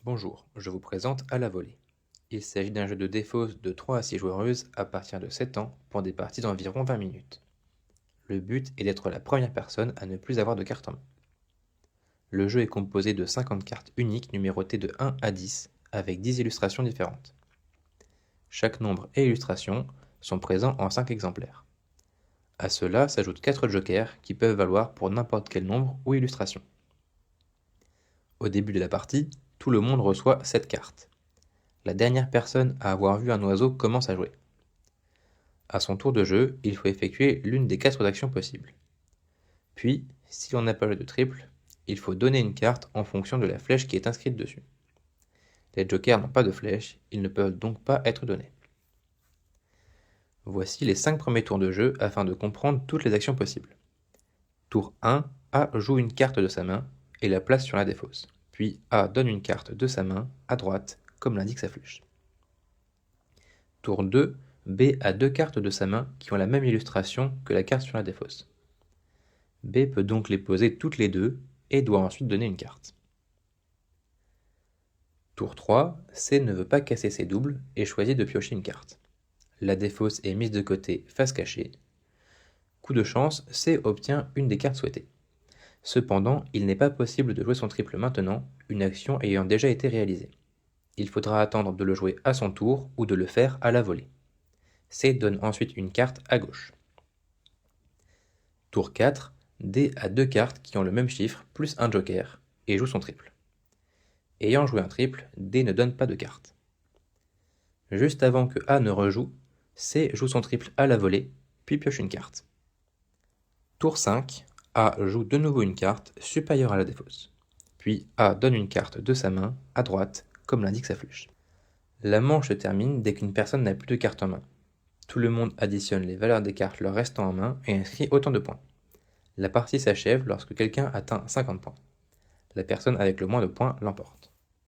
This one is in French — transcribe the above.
Bonjour, je vous présente à la volée. Il s'agit d'un jeu de défausse de 3 à 6 joueuses à partir de 7 ans pour des parties d'environ 20 minutes. Le but est d'être la première personne à ne plus avoir de carte en main. Le jeu est composé de 50 cartes uniques numérotées de 1 à 10 avec 10 illustrations différentes. Chaque nombre et illustration sont présents en 5 exemplaires. À cela s'ajoutent 4 jokers qui peuvent valoir pour n'importe quel nombre ou illustration. Au début de la partie, tout le monde reçoit 7 cartes. La dernière personne à avoir vu un oiseau commence à jouer. À son tour de jeu, il faut effectuer l'une des 4 actions possibles. Puis, si on n'a pas joué de triple, il faut donner une carte en fonction de la flèche qui est inscrite dessus. Les jokers n'ont pas de flèche, ils ne peuvent donc pas être donnés. Voici les 5 premiers tours de jeu afin de comprendre toutes les actions possibles. Tour 1, A joue une carte de sa main et la place sur la défausse. Puis A donne une carte de sa main à droite, comme l'indique sa flèche. Tour 2, B a 2 cartes de sa main qui ont la même illustration que la carte sur la défausse. B peut donc les poser toutes les deux et doit ensuite donner une carte. Tour 3, C ne veut pas casser ses doubles et choisit de piocher une carte. La défausse est mise de côté face cachée. Coup de chance, C obtient une des cartes souhaitées. Cependant, il n'est pas possible de jouer son triple maintenant, une action ayant déjà été réalisée. Il faudra attendre de le jouer à son tour ou de le faire à la volée. C donne ensuite une carte à gauche. Tour 4, D a 2 cartes qui ont le même chiffre plus un joker et joue son triple. Ayant joué un triple, D ne donne pas de carte. Juste avant que A ne rejoue, C joue son triple à la volée, puis pioche une carte. Tour 5, A joue de nouveau une carte supérieure à la défausse. Puis A donne une carte de sa main à droite, comme l'indique sa flèche. La manche se termine dès qu'une personne n'a plus de carte en main. Tout le monde additionne les valeurs des cartes leur restant en main et inscrit autant de points. La partie s'achève lorsque quelqu'un atteint 50 points. La personne avec le moins de points l'emporte.